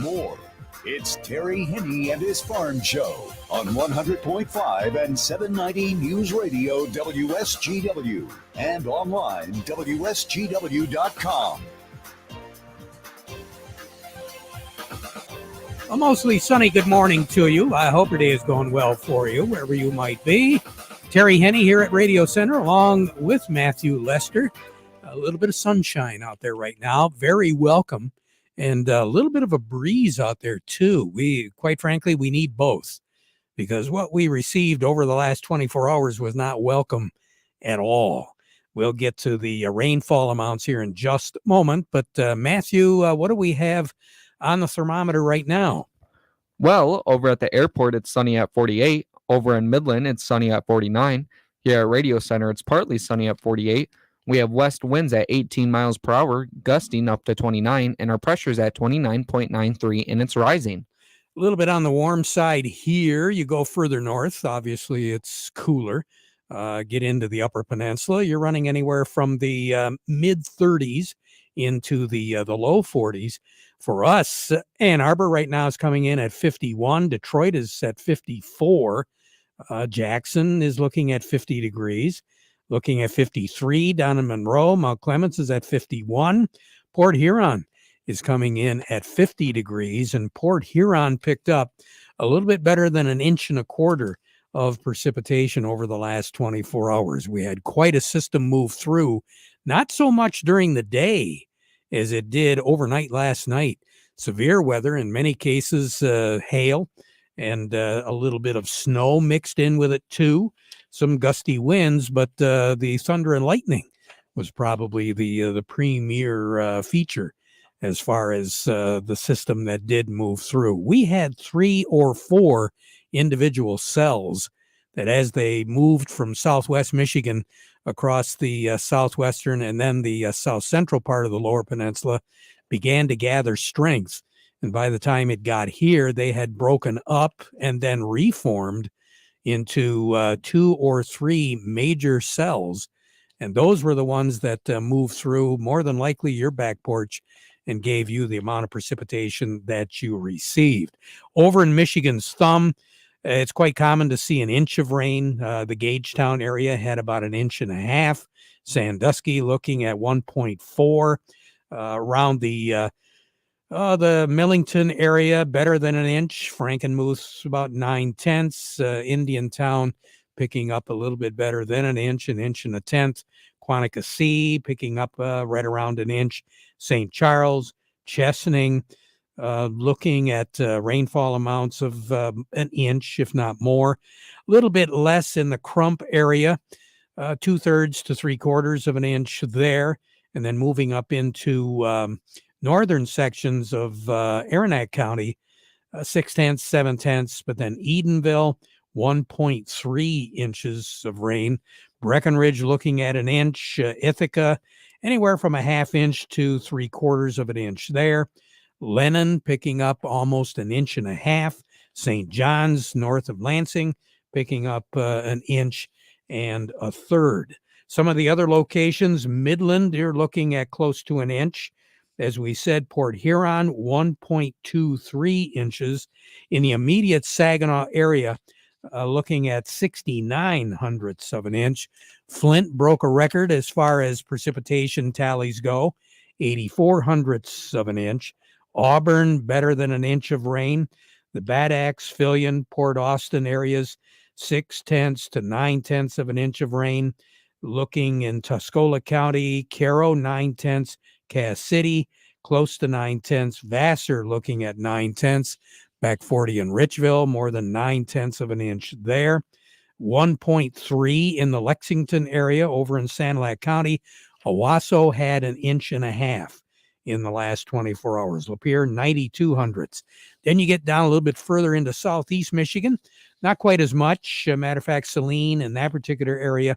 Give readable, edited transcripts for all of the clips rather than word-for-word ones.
more. It's Terry Henne and his Farm Show on 100.5 and 790 News Radio WSGW and online WSGW.com. A mostly sunny good morning to you. I hope your day is going well for you, wherever you might be. Terry Henne here at Radio Center, along with Matthew Lester. A little bit of sunshine out there right now. Very welcome. And a little bit of a breeze out there, too. Quite frankly, we need both, because what we received over the last 24 hours was not welcome at all. We'll get to the rainfall amounts here in just a moment. But Matthew, what do we have on the thermometer right now? Well, over at the airport, it's sunny at 48. Over in Midland, it's sunny at 49. Here at Radio Center, it's partly sunny at 48. We have west winds at 18 miles per hour, gusting up to 29, and our pressure's at 29.93, and it's rising. A little bit on the warm side here. You go further north, obviously it's cooler. Get into the Upper Peninsula, you're running anywhere from the mid-30s into the low 40s. For us, Ann Arbor right now is coming in at 51. Detroit is at 54. Jackson is looking at 50 degrees. Looking at 53 down in Monroe. Mount Clemens is at 51. Port Huron is coming in at 50 degrees. And Port Huron picked up a little bit better than 1.25 inches of precipitation over the last 24 hours. We had quite a system move through, not so much during the day as it did overnight last night. Severe weather, in many cases hail, and a little bit of snow mixed in with it too. Some gusty winds, but the thunder and lightning was probably the premier feature as far as the system that did move through. We had 3 or 4 individual cells that, as they moved from southwest Michigan across the southwestern and then the south central part of the lower peninsula, began to gather strength. And by the time it got here, they had broken up and then reformed into 2 or 3 major cells. And those were the ones that moved through more than likely your back porch and gave you the amount of precipitation that you received. Over in Michigan's thumb, it's quite common to see 1 inch of rain. The Gagetown area had about 1.5 inches. Sandusky looking at 1.4. Around the Millington area, better than 1 inch. Frankenmuth about 9/10. Indiantown picking up a little bit better than 1 inch, 1.1 inches. Quantico picking up right around 1 inch. St. Charles, Chesaning, looking at rainfall amounts of 1 inch, if not more. A little bit less in the Crump area, 2/3 to 3/4 of 1 inch there. And then moving up into northern sections of Aranac County, 6/10, 7/10, but then Edenville, 1.3 inches of rain. Breckenridge looking at 1 inch. Ithaca, anywhere from 1/2 inch to 3/4 of 1 inch there. Lennon picking up almost 1.5 inches. St. John's, north of Lansing, picking up 1 inch and 1/3. Some of the other locations, Midland, you're looking at close to 1 inch. As we said, Port Huron, 1.23 inches. In the immediate Saginaw area, looking at 0.69 of an inch. Flint broke a record as far as precipitation tallies go, 0.84 of an inch. Auburn, better than 1 inch of rain. The Bad Axe, Fillion, Port Austin areas, 0.6 to 0.9 of an inch of rain. Looking in Tuscola County, Caro, 0.9. Cass City, close to 0.9. Vassar looking at 0.9. Back 40 in Richville, more than 0.9 of an inch there. 1.3 in the Lexington area over in Sanilac County. Owasso had 1.5 inches in the last 24 hours. Lapeer, 0.92. Then you get down a little bit further into southeast Michigan. Not quite as much. Matter of fact, Saline in that particular area,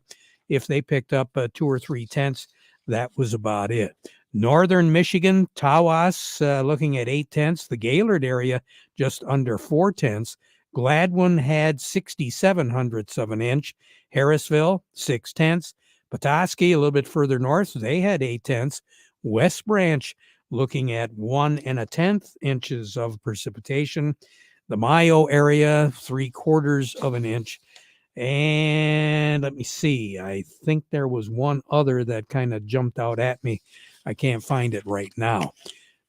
if they picked up 2 or 3/10, that was about it. Northern Michigan, Tawas looking at 0.8. The Gaylord area just under 0.4. Gladwin had 0.67 of an inch. Harrisville, 0.6. Petoskey, a little bit further north, they had 0.8. West Branch looking at 1 1/10 inches of precipitation. The Mayo area, 3/4 of an inch. And let me see. I think there was one other that kind of jumped out at me. I can't find it right now.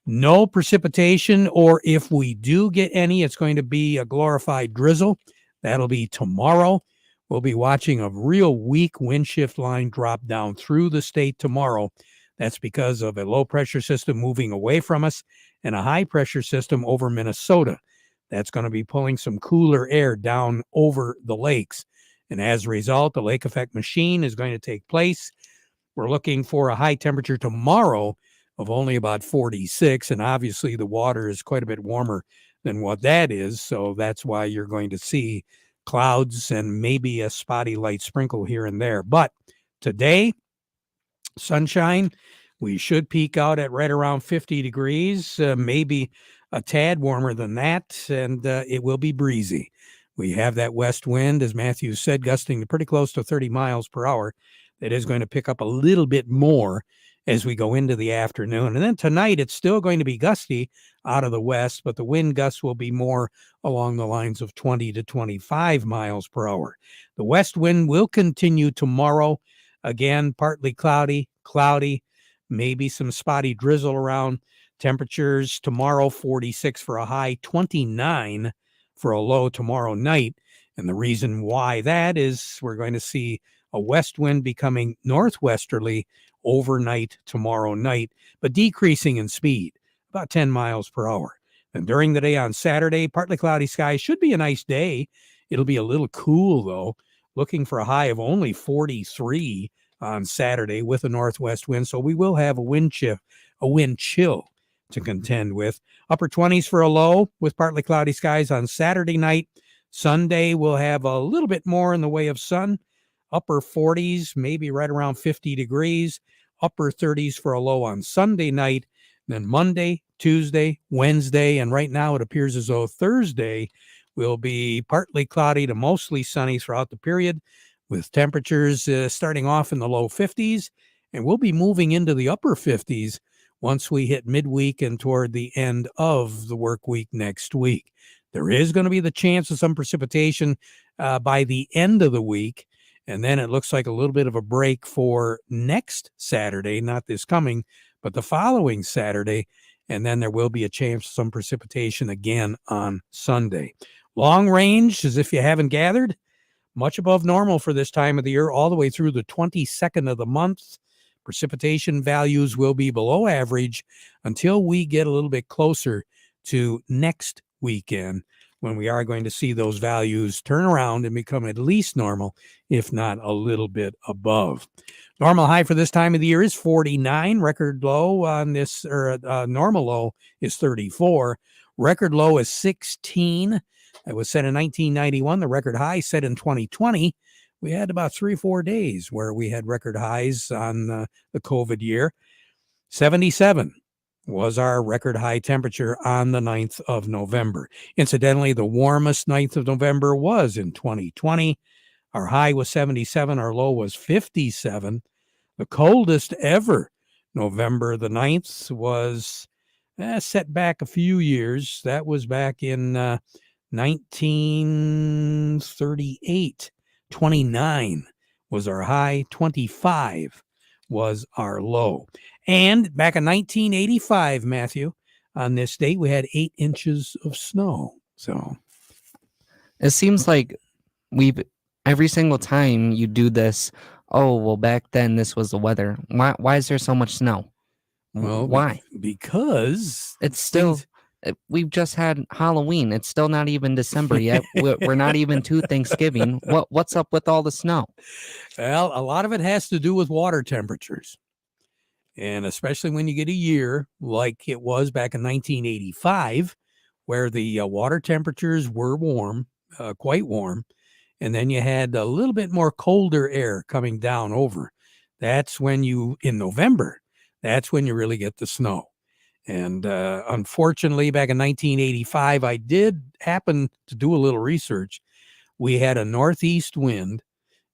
No precipitation, or if we do get any, it's going to be a glorified drizzle. That'll be tomorrow. We'll be watching a real weak wind shift line drop down through the state tomorrow. That's because of a low pressure system moving away from us and a high pressure system over Minnesota. That's going to be pulling some cooler air down over the lakes. And as a result, the lake effect machine is going to take place. We're looking for a high temperature tomorrow of only about 46. And obviously the water is quite a bit warmer than what that is. So that's why you're going to see clouds and maybe a spotty light sprinkle here and there. But today, sunshine, we should peak out at right around 50 degrees, maybe a tad warmer than that, and it will be breezy. We have that west wind, as Matthew said, gusting to pretty close to 30 miles per hour. That is going to pick up a little bit more as we go into the afternoon. And then tonight, it's still going to be gusty out of the west, but the wind gusts will be more along the lines of 20 to 25 miles per hour. The west wind will continue tomorrow. Again, partly cloudy, maybe some spotty drizzle around. Temperatures tomorrow, 46 for a high, 29 for a low tomorrow night. And the reason why that is we're going to see a west wind becoming northwesterly overnight tomorrow night, but decreasing in speed, about 10 miles per hour. And during the day on Saturday, partly cloudy skies, should be a nice day. It'll be a little cool, though, looking for a high of only 43 on Saturday with a northwest wind. So we will have a wind chill to contend with. Upper 20s for a low with partly cloudy skies on Saturday night. Sunday, we'll have a little bit more in the way of sun. Upper 40s, maybe right around 50 degrees. Upper 30s for a low on Sunday night. Then Monday, Tuesday, Wednesday, and right now it appears as though Thursday will be partly cloudy to mostly sunny throughout the period, with temperatures starting off in the low 50s, and we'll be moving into the upper 50s once we hit midweek and toward the end of the work week next week. There is going to be the chance of some precipitation by the end of the week, and then it looks like a little bit of a break for next Saturday, not this coming, but the following Saturday, and then there will be a chance of some precipitation again on Sunday. Long range, as if you haven't gathered, much above normal for this time of the year, all the way through the 22nd of the month. Precipitation values will be below average until we get a little bit closer to next weekend, when we are going to see those values turn around and become at least normal, if not a little bit above. Normal high for this time of the year is 49. Record low on this, or normal low is 34. Record low is 16. It was set in 1991. The record high set in 2020. We had about 3 or 4 days where we had record highs on the COVID year. 77 was our record high temperature on the 9th of November. Incidentally, the warmest 9th of November was in 2020. Our high was 77. Our low was 57. The coldest ever November the 9th was set back a few years. That was back in 1938. 29 was our high. 25 was our low. And back in 1985, Matthew, on this date, we had 8 inches of snow. So it seems like every single time you do this, oh, well, back then this was the weather. Why is there so much snow? Well, why? Because it's still, we've just had Halloween. It's still not even December yet. We're not even to Thanksgiving. What's up with all the snow? Well, a lot of it has to do with water temperatures. And especially when you get a year like it was back in 1985, where the water temperatures were warm, quite warm, and then you had a little bit more colder air coming down over. That's when in November, that's when you really get the snow. And unfortunately, back in 1985, I did happen to do a little research. We had a northeast wind,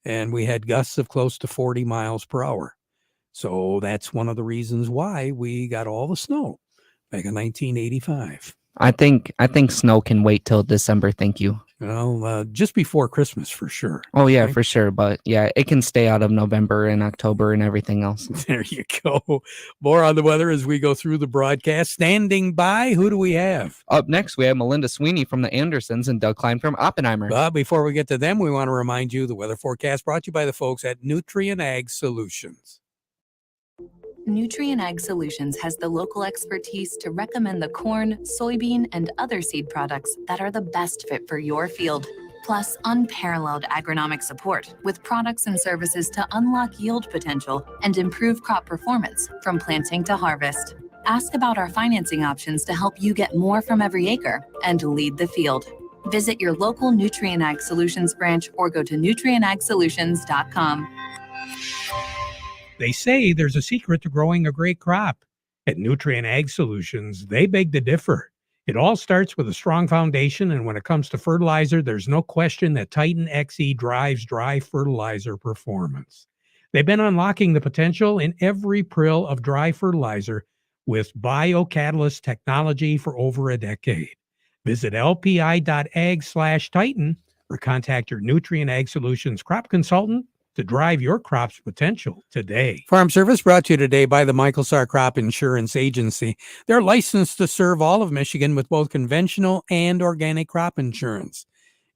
and we had gusts of close to 40 miles per hour. So that's one of the reasons why we got all the snow back in 1985. I think snow can wait till December. Thank you. Well, just before Christmas for sure. Oh yeah, Okay? for sure. But yeah, it can stay out of November and October and everything else. There you go. More on the weather as we go through the broadcast. Standing by, who do we have? Up next, we have Melinda Sweeney from the Andersons and Doug Klein from Oppenheimer. But before we get to them, we want to remind you the weather forecast brought to you by the folks at Nutrient Ag Solutions. Nutrient Ag Solutions has the local expertise to recommend the corn, soybean, and other seed products that are the best fit for your field. Plus, unparalleled agronomic support with products and services to unlock yield potential and improve crop performance from planting to harvest. Ask about our financing options to help you get more from every acre and lead the field. Visit your local Nutrient Ag Solutions branch or go to nutrientagsolutions.com. They say there's a secret to growing a great crop. At Nutrient Ag Solutions, they beg to differ. It all starts with a strong foundation, and when it comes to fertilizer, there's no question that Titan XE drives dry fertilizer performance. They've been unlocking the potential in every prill of dry fertilizer with biocatalyst technology for over a decade. Visit lpi.ag/Titan or contact your Nutrient Ag Solutions crop consultant to drive your crop's potential today. Farm Service brought to you today by the Michael Sarr Crop Insurance Agency. They're licensed to serve all of Michigan with both conventional and organic crop insurance.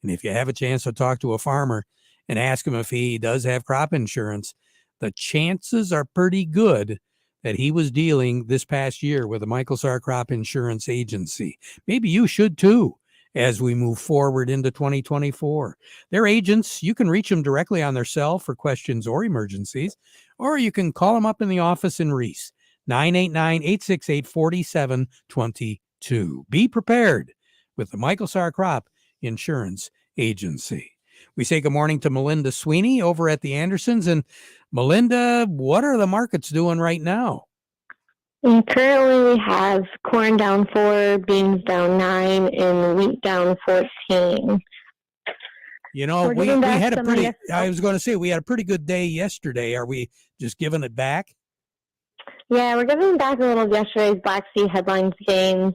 And if you have a chance to talk to a farmer and ask him if he does have crop insurance, the chances are pretty good that he was dealing this past year with the Michael Sarr Crop Insurance Agency. Maybe you should too. As we move forward into 2024. Their agents, you can reach them directly on their cell for questions or emergencies, or you can call them up in the office in Reese, 989-868-4722. Be prepared with the Michael Sarr Crop Insurance Agency. We say good morning to Melinda Sweeney over at the Andersons. And Melinda, what are the markets doing right now? And currently we have corn down 4, beans down 9, and wheat down 14. You know, we had a pretty, I was going to say, we had a pretty good day yesterday. Are we just giving it back? Yeah, we're giving back a little of yesterday's Black Sea headlines gains.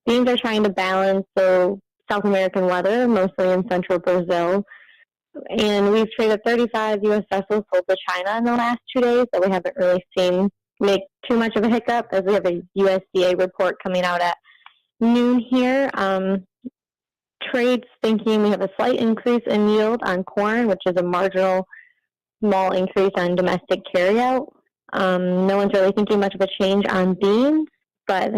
Beans are trying to balance the South American weather, mostly in central Brazil. And we've traded 35 U.S. vessels sold to China in the last 2 days that we haven't really seen make too much of a hiccup, as we have a USDA report coming out at noon here. Trades thinking we have a slight increase in yield on corn, which is a marginal small increase on domestic carryout. No one's really thinking much of a change on beans, but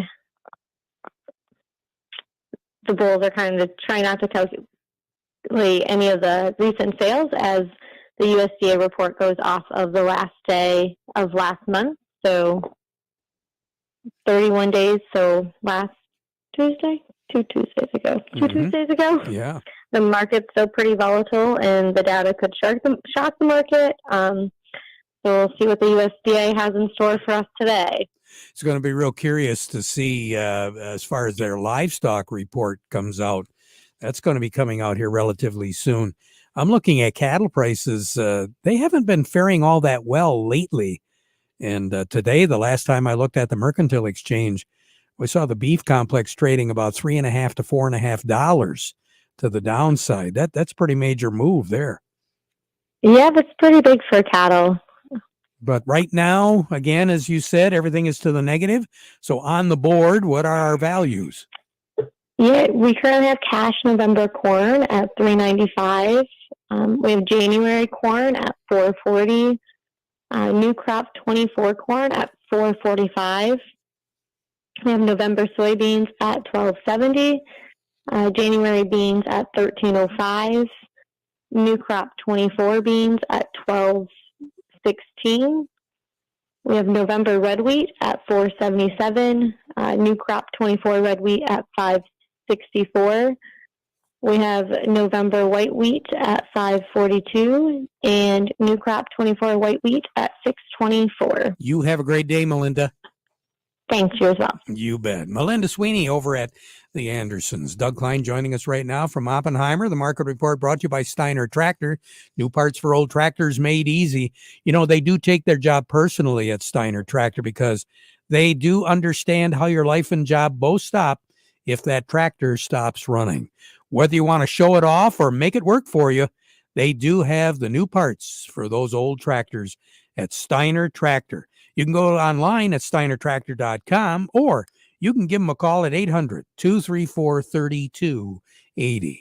the bulls are kind of trying not to calculate any of the recent sales as the USDA report goes off of the last day of last month. So 31 days, so last Tuesday, two Tuesdays ago. Yeah. The market's still pretty volatile, and the data could shock the market. So we'll see what the USDA has in store for us today. It's going to be real curious to see as far as their livestock report comes out. That's going to be coming out here relatively soon. I'm looking at cattle prices. They haven't been faring all that well lately. And today, the last time I looked at the Mercantile Exchange, we saw the beef complex trading about $3.50 to $4.50 to the downside. That's a pretty major move there. Yeah, that's pretty big for cattle. But right now, again, as you said, everything is to the negative. So on the board, what are our values? Yeah, we currently have cash November corn at $3.95. We have January corn at $4.40. New crop 24 corn at $4.45. We have November soybeans at $12.70. January beans at $13.05. New crop 24 beans at $12.16. We have November red wheat at $4.77. New crop 24 red wheat at $5.64. We have November white wheat at $5.42 and new crop 24 white wheat at $6.24. You have a great day, Melinda. Thanks, you as well. You bet. Melinda Sweeney over at the Andersons. Doug Klein joining us right now from Oppenheimer. The Market Report brought to you by Steiner Tractor. New parts for old tractors made easy. You know, they do take their job personally at Steiner Tractor because they do understand how your life and job both stop if that tractor stops running. Whether you want to show it off or make it work for you, they do have the new parts for those old tractors at Steiner Tractor. You can go online at steinertractor.com, or you can give them a call at 800-234-3280.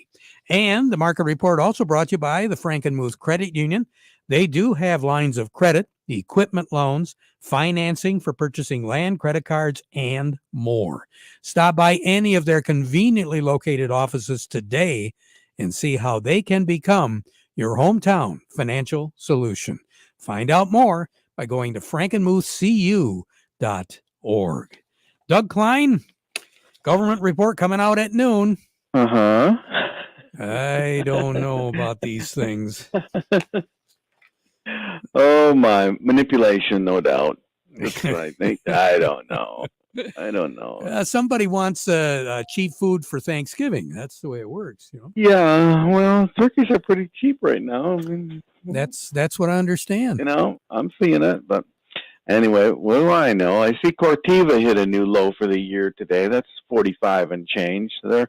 And the Market Report also brought to you by the Frankenmuth Credit Union. They do have lines of credit, equipment loans, financing for purchasing land, credit cards, and more. Stop by any of their conveniently located offices today and see how they can become your hometown financial solution. Find out more by going to frankenmuthcu.org. Doug Klein, government report coming out at noon. I don't know about these things. Oh, my. Manipulation, no doubt. That's what I think. I don't know. Somebody wants cheap food for Thanksgiving. That's the way it works, you know. Yeah, well, turkeys are pretty cheap right now. I mean, that's what I understand. You know, I'm seeing it, but anyway, what do I know? I see Corteva hit a new low for the year today. That's 45 and change. They're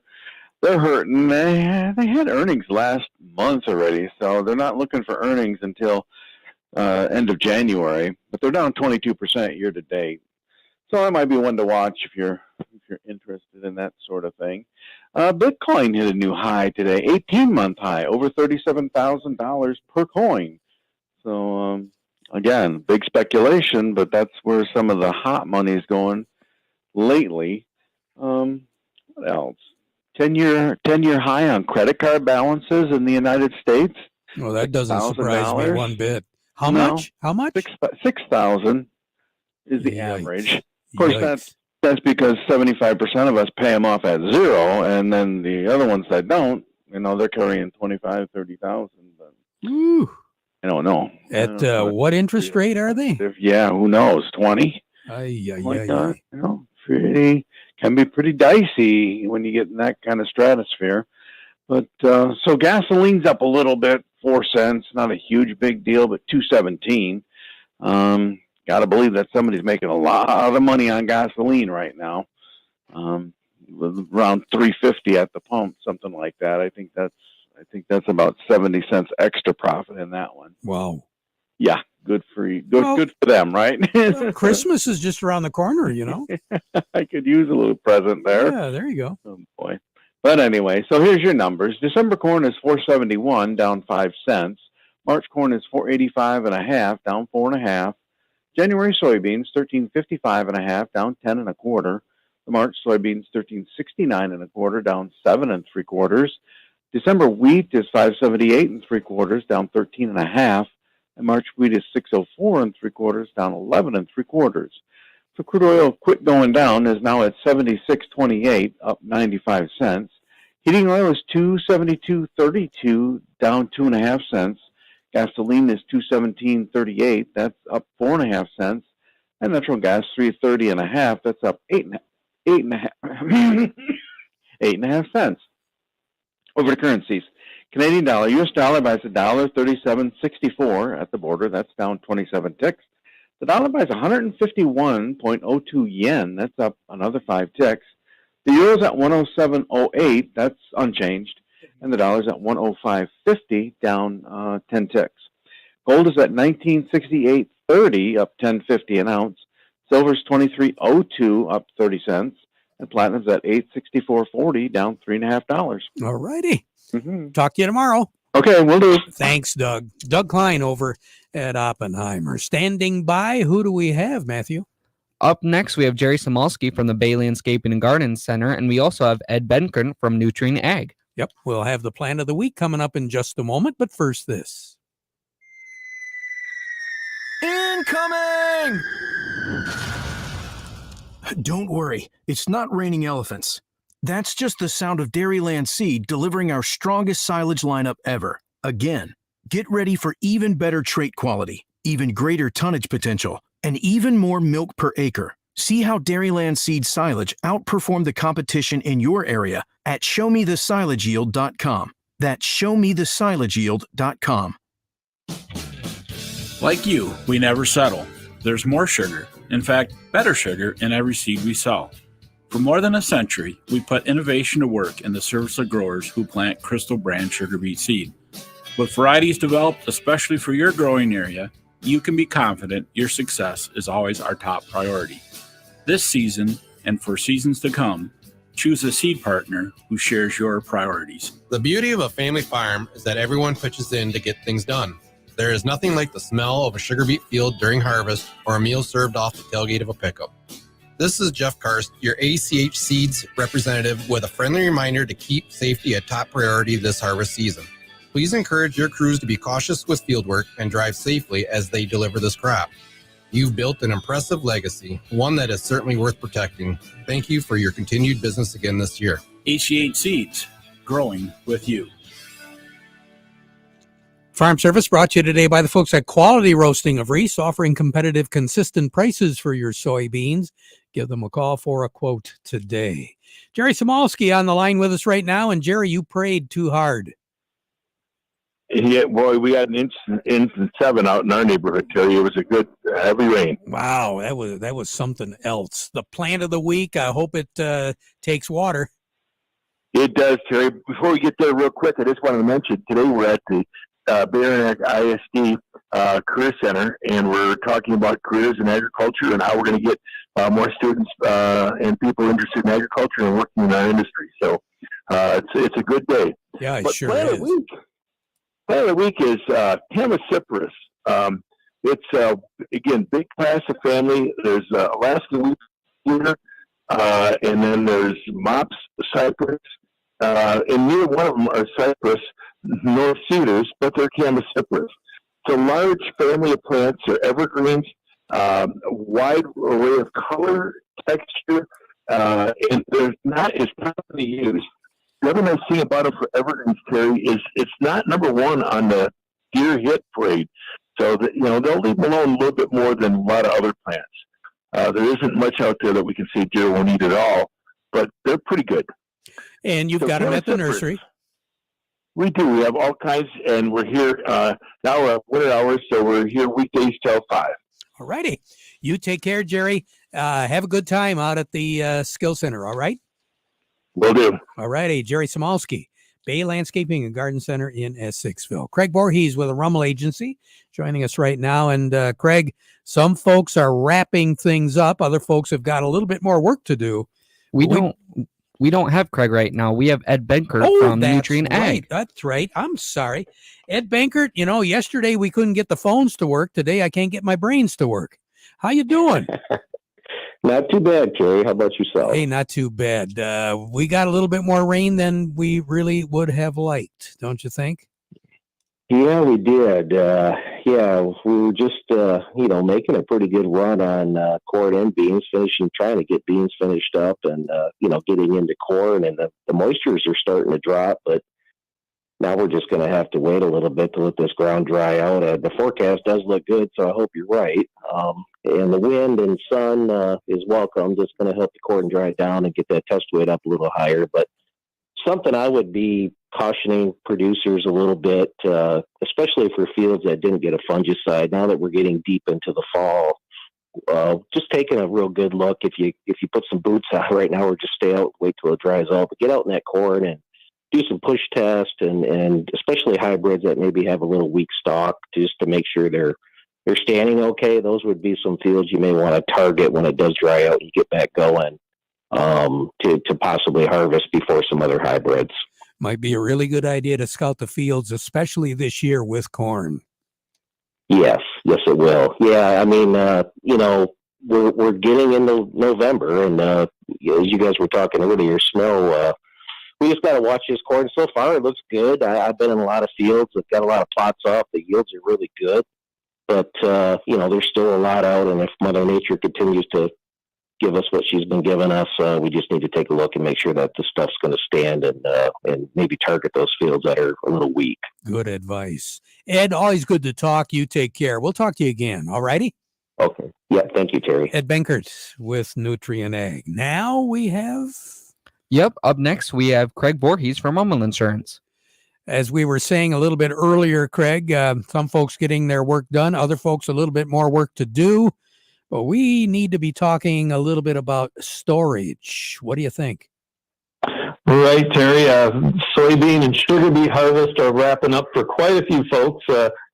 hurting. They had earnings last month already, so they're not looking for earnings until end of January. But they're down 22% year to date. So that might be one to watch if you're interested in that sort of thing. Bitcoin hit a new high today, 18-month high, over $37,000 per coin. So again, big speculation, but that's where some of the hot money is going lately. What else? 10-year high on credit card balances in the United States. Well, that doesn't surprise me one bit. How much? 6,000 is the average. Of course, that's because 75% of us pay them off at zero, and then the other ones that don't, you know, they're carrying 25,000, 30,000. But I don't know. At what interest rate are they? Yeah, who knows? 20. You know, can be pretty dicey when you get in that kind of stratosphere. But so gasoline's up a little bit, 4 cents. Not a huge big deal, but 2.17. Got to believe that somebody's making a lot of money on gasoline right now. Around $3.50 at the pump, something like that. I think that's about 70 cents extra profit in that one. Wow. Yeah, good for you. Good for them, right? Well, Christmas is just around the corner, you know. I could use a little present there. Yeah, there you go. Oh boy. But anyway, so here's your numbers. December corn is 4.71, down 5 cents. March corn is 4.85.5, down 4.5. January soybeans 13.55.5, down 10 1/4. The March soybeans 13.69 1/4, down 7 3/4. December wheat is 5.78 3/4, down 13 1/2. And March wheat is 6.04 3/4, down 11 3/4. So crude oil quit going down, is now at 76.28, up 95 cents. Heating oil is 272.32, down 2.5 cents. Gasoline is 217.38, that's up 4.5 cents. And natural gas 330.5, that's up 8.5 cents. Over to currencies. Canadian dollar, US dollar buys $1.3764 at the border, that's down 27 ticks. The dollar buys 151.02 yen, that's up another 5 ticks. The euro's at 107.08, that's unchanged. And the dollar's at 105.50, down 10 ticks. Gold is at 1968.30, up 10.50 an ounce. Silver's 23.02, up 30 cents. And platinum's at 864.40, down $3.50. All righty. Talk to you tomorrow. Okay, will do. Thanks, Doug. Doug Klein over at Oppenheimer. Standing by, who do we have, Matthew? Up next, we have Jerry Samalski from the Bay Landscaping and Garden Center, and we also have Ed Benkern from Nutrien Ag. Yep, we'll have the plant of the week coming up in just a moment, but first this. Incoming! Don't worry, it's not raining elephants. That's just the sound of Dairyland Seed delivering our strongest silage lineup ever. Again, get ready for even better trait quality, even greater tonnage potential, and even more milk per acre. See how Dairyland seed silage outperformed the competition in your area at showmethesilageyield.com. That's showmethesilageyield.com. Like you, we never settle. There's more sugar, in fact, better sugar in every seed we sell. For more than a century, we put innovation to work in the service of growers who plant Crystal brand sugar beet seed. With varieties developed especially for your growing area, you can be confident your success is always our top priority. This season, and for seasons to come, choose a seed partner who shares your priorities. The beauty of a family farm is that everyone pitches in to get things done. There is nothing like the smell of a sugar beet field during harvest or a meal served off the tailgate of a pickup. This is Jeff Karst, your ACH Seeds representative, with a friendly reminder to keep safety a top priority this harvest season. Please encourage your crews to be cautious with fieldwork and drive safely as they deliver this crop. You've built an impressive legacy, one that is certainly worth protecting. Thank you for your continued business again this year. ACH Seeds, growing with you. Farm Service brought to you today by the folks at Quality Roasting of Reese, offering competitive, consistent prices for your soybeans. Give them a call for a quote today. Jerry Samalski on the line with us right now. And Jerry, you prayed too hard. Yeah, boy, we had an inch and 7 out in our neighborhood, Terry. It was a good heavy rain. Wow, that was something else. The plant of the week, I hope it takes water. It does, Terry. Before we get there real quick, I just wanted to mention, today we're at the Baronet ISD Career Center, and we're talking about careers in agriculture and how we're going to get more students and people interested in agriculture and working in our industry. So it's a good day. Yeah, it but sure plant is. Plant of the week is Hamacypris. It's, again, big class of family. There's Alaskan wheat here, and then there's Mops cypress. And neither one of them are cypress nor cedars, but they're Hamacypris. It's a large family of plants. They're evergreens, a wide array of color, texture, and they're not as commonly used. The other nice thing about it for evergreens, Terry, is it's not number one on the deer hit parade. So that, they'll leave them alone a little bit more than a lot of other plants. There isn't much out there that we can say deer won't eat at all, but they're pretty good. And you've got them at the nursery. We do. We have all kinds, and we're here now at winter hours, so we're here weekdays till 5. All righty. You take care, Jerry. Have a good time out at the Skill Center, all right? Will do. All righty. Jerry Samalski, Bay Landscaping and Garden Center in Essexville. Craig Voorhees with a Rummel Agency joining us right now. And Craig, some folks are wrapping things up. Other folks have got a little bit more work to do. We don't have Craig right now. We have Ed Benkert from Nutrient Ag. That's right. I'm sorry. Ed Benkert, yesterday we couldn't get the phones to work. Today I can't get my brains to work. How you doing? Not too bad, Terry. How about yourself? Hey, not too bad. We got a little bit more rain than we really would have liked, don't you think? Yeah, we did. We were just, making a pretty good run on corn and beans, trying to get beans finished up and, getting into corn, and the moistures are starting to drop, but now we're just going to have to wait a little bit to let this ground dry out. The forecast does look good, so I hope you're right. And the wind and sun is welcome. Just going to help the corn dry down and get that test weight up a little higher. But something I would be cautioning producers a little bit, especially for fields that didn't get a fungicide. Now that we're getting deep into the fall, just taking a real good look. If you put some boots on right now, or just stay out, wait till it dries out. But get out in that corn and do some push tests, and especially hybrids that maybe have a little weak stalk, just to make sure they're standing okay. Those would be some fields you may want to target when it does dry out and you get back going, to possibly harvest before some other hybrids. Might be a really good idea to scout the fields, especially this year with corn. Yes, it will. Yeah, I mean, we're getting into November, and as you guys were talking earlier, snow. We just got to watch this corn. So far, it looks good. I've been in a lot of fields. I've got a lot of plots off. The yields are really good. But, there's still a lot out. And if Mother Nature continues to give us what she's been giving us, we just need to take a look and make sure that the stuff's going to stand, and maybe target those fields that are a little weak. Good advice. Ed, always good to talk. You take care. We'll talk to you again. All righty? Okay. Yeah. Thank you, Terry. Ed Benkert with Nutrien Ag. Now we have... Yep. Up next, we have Craig Voorhees from Hummel Insurance. As we were saying a little bit earlier, Craig, some folks getting their work done, other folks a little bit more work to do. But we need to be talking a little bit about storage. What do you think? Right, Terry. Soybean and sugar beet harvest are wrapping up for quite a few folks.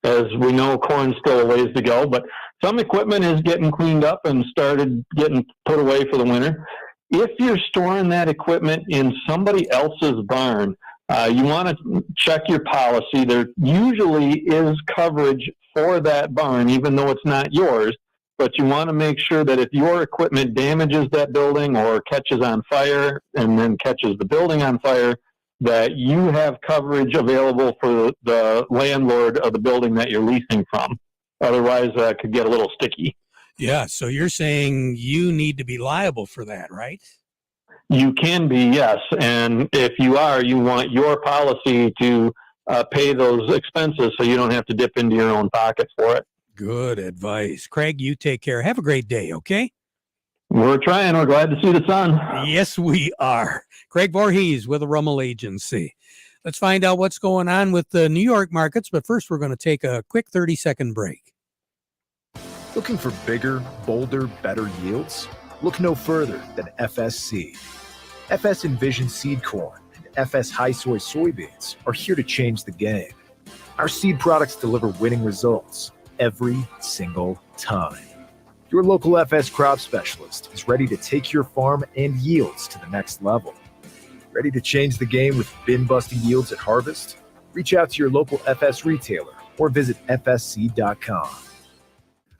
As we know, corn's still a ways to go, but some equipment is getting cleaned up and started getting put away for the winter. If you're storing that equipment in somebody else's barn, you want to check your policy. There usually is coverage for that barn, even though it's not yours. But you want to make sure that if your equipment damages that building or catches on fire and then catches the building on fire, that you have coverage available for the landlord of the building that you're leasing from. Otherwise, it could get a little sticky. Yeah, so you're saying you need to be liable for that, right? You can be, yes. And if you are, you want your policy to pay those expenses so you don't have to dip into your own pocket for it. Good advice. Craig, you take care. Have a great day, okay? We're trying. We're glad to see the sun. Yes, we are. Craig Voorhees with the Rummel Agency. Let's find out what's going on with the New York markets, but first we're going to take a quick 30-second break. Looking for bigger, bolder, better yields? Look no further than FSC. FS Envision Seed Corn and FS High Soy Soybeans are here to change the game. Our seed products deliver winning results every single time. Your local FS crop specialist is ready to take your farm and yields to the next level. Ready to change the game with bin-busting yields at harvest? Reach out to your local FS retailer or visit fsc.com.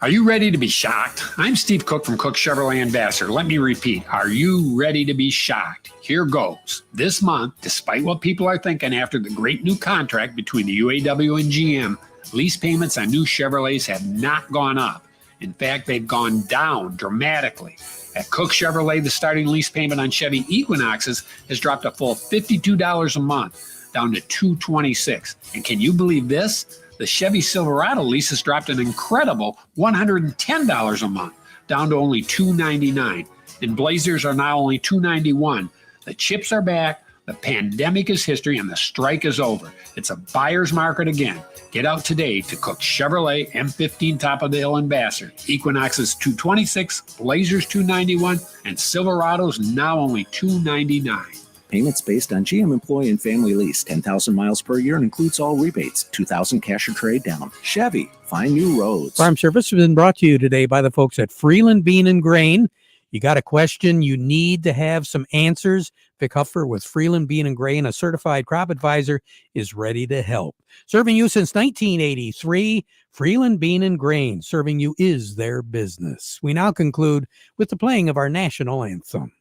Are you ready to be shocked? I'm Steve Cook from Cook Chevrolet Ambassador. Let me repeat. Are you ready to be shocked? Here goes. This month, despite what people are thinking after the great new contract between the UAW and GM, lease payments on new Chevrolets have not gone up. In fact, they've gone down dramatically. At Cook Chevrolet, the starting lease payment on Chevy Equinoxes has dropped a full $52 a month, down to $226. And can you believe this? The Chevy Silverado lease has dropped an incredible $110 a month, down to only $299. And Blazers are now only $291. The chips are back, the pandemic is history, and the strike is over. It's a buyer's market again. Get out today to Cook Chevrolet M15 Top of the Hill Ambassador. Equinoxes $226, Blazers $291, and Silverados now only $299. Payments based on GM employee and family lease, 10,000 miles per year, and includes all rebates, 2,000 cash or trade down. Chevy, find new roads. Farm Service has been brought to you today by the folks at Freeland Bean and Grain. You got a question, you need to have some answers. Vic Huffer with Freeland Bean and Grain, a certified crop advisor, is ready to help. Serving you since 1983, Freeland Bean and Grain, serving you is their business. We now conclude with the playing of our national anthem.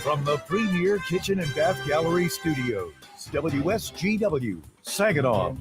From the Premier Kitchen and Bath Gallery Studios, WSGW, Saginaw.